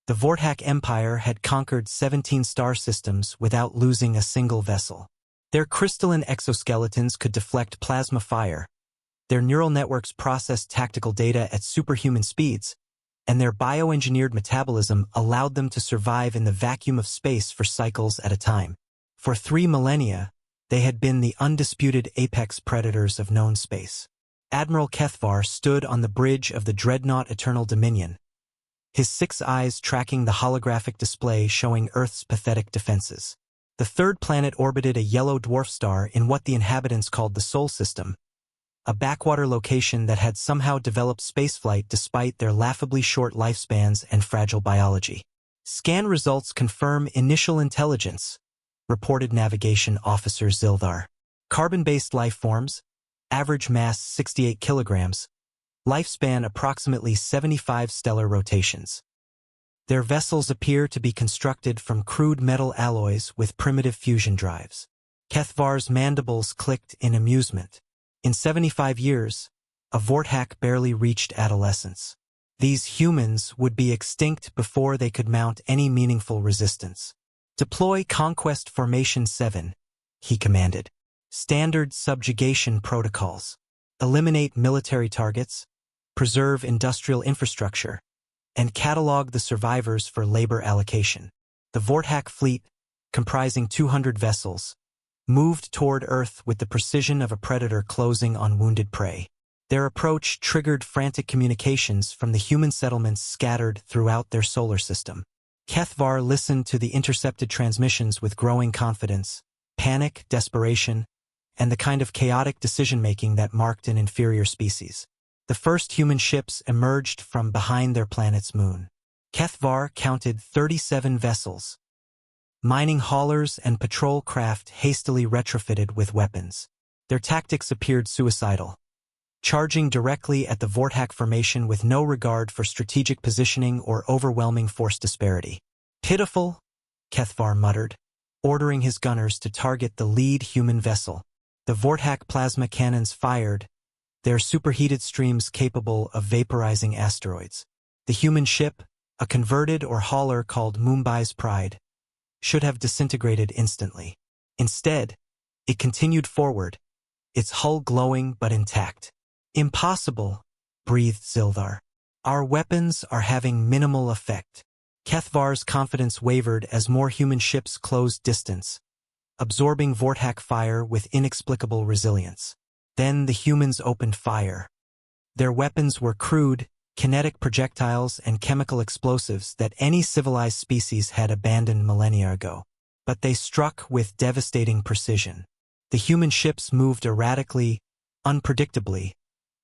The Vortak Empire had conquered 17 star systems without losing a single vessel. Their crystalline exoskeletons could deflect plasma fire, their neural networks processed tactical data at superhuman speeds, and their bioengineered metabolism allowed them to survive in the vacuum of space for cycles at a time. For 3 millennia, they had been the undisputed apex predators of known space. Admiral Kethvar stood on the bridge of the dreadnought Eternal Dominion, his 6 eyes tracking the holographic display showing Earth's pathetic defenses. The third planet orbited a yellow dwarf star in what the inhabitants called the Sol System, a backwater location that had somehow developed spaceflight despite their laughably short lifespans and fragile biology. Scan results confirm initial intelligence, reported Navigation Officer Zildar. Carbon-based life forms, average mass 68 kilograms, lifespan approximately 75 stellar rotations. Their vessels appear to be constructed from crude metal alloys with primitive fusion drives. Kethvar's mandibles clicked in amusement. In 75 years, a Vortak barely reached adolescence. These humans would be extinct before they could mount any meaningful resistance. Deploy Conquest Formation 7, he commanded. Standard subjugation protocols. Eliminate military targets, preserve industrial infrastructure, and catalog the survivors for labor allocation. The Vortak fleet, comprising 200 vessels, moved toward Earth with the precision of a predator closing on wounded prey. Their approach triggered frantic communications from the human settlements scattered throughout their solar system. Kethvar listened to the intercepted transmissions with growing confidence, panic, desperation, and the kind of chaotic decision-making that marked an inferior species. The first human ships emerged from behind their planet's moon. Kethvar counted 37 vessels, mining haulers and patrol craft hastily retrofitted with weapons. Their tactics appeared suicidal, charging directly at the Vortak formation with no regard for strategic positioning or overwhelming force disparity. Pitiful, Kethvar muttered, ordering his gunners to target the lead human vessel. The Vortak plasma cannons fired, their superheated streams capable of vaporizing asteroids. The human ship, a converted or hauler called Mumbai's Pride, should have disintegrated instantly. Instead, it continued forward, its hull glowing but intact. Impossible, breathed Zildar. Our weapons are having minimal effect. Kethvar's confidence wavered as more human ships closed distance, absorbing Vortak fire with inexplicable resilience. Then the humans opened fire. Their weapons were crude, kinetic projectiles and chemical explosives that any civilized species had abandoned millennia ago. But they struck with devastating precision. The human ships moved erratically, unpredictably,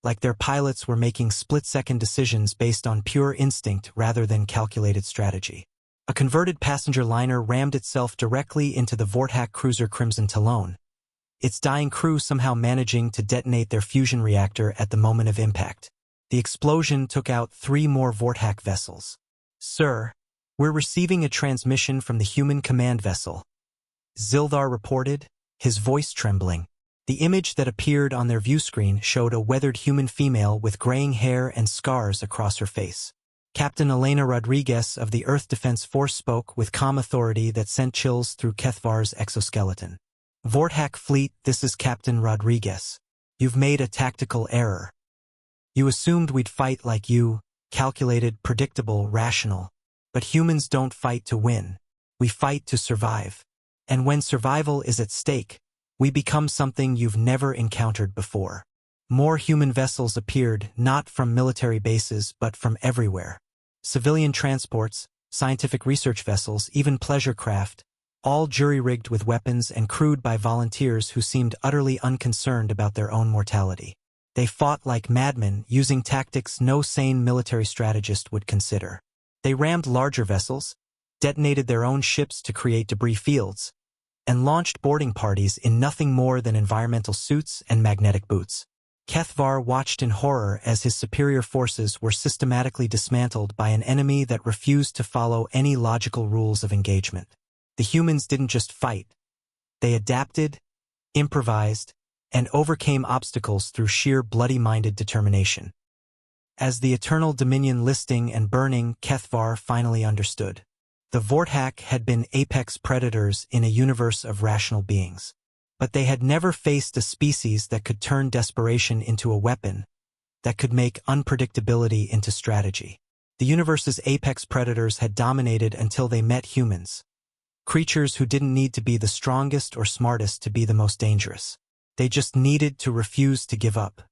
like their pilots were making split-second decisions based on pure instinct rather than calculated strategy. A converted passenger liner rammed itself directly into the Vortak cruiser Crimson Talon, its dying crew somehow managing to detonate their fusion reactor at the moment of impact. The explosion took out 3 more Vortak vessels. Sir, we're receiving a transmission from the human command vessel, Zildar reported, his voice trembling. The image that appeared on their view screen showed a weathered human female with graying hair and scars across her face. Captain Elena Rodriguez of the Earth Defense Force spoke with calm authority that sent chills through Kethvar's exoskeleton. Vortak Fleet, this is Captain Rodriguez. You've made a tactical error. You assumed we'd fight like you, calculated, predictable, rational. But humans don't fight to win. We fight to survive. And when survival is at stake, we become something you've never encountered before. More human vessels appeared, not from military bases but from everywhere. Civilian transports, scientific research vessels, even pleasure craft, all jury-rigged with weapons and crewed by volunteers who seemed utterly unconcerned about their own mortality. They fought like madmen, using tactics no sane military strategist would consider. They rammed larger vessels, detonated their own ships to create debris fields, and launched boarding parties in nothing more than environmental suits and magnetic boots. Kethvar watched in horror as his superior forces were systematically dismantled by an enemy that refused to follow any logical rules of engagement. The humans didn't just fight. They adapted, improvised, and overcame obstacles through sheer bloody-minded determination. As the Eternal Dominion listing and burning, Kethvar finally understood. The Vorthak had been apex predators in a universe of rational beings. But they had never faced a species that could turn desperation into a weapon, that could make unpredictability into strategy. The universe's apex predators had dominated until they met humans. Creatures who didn't need to be the strongest or smartest to be the most dangerous. They just needed to refuse to give up.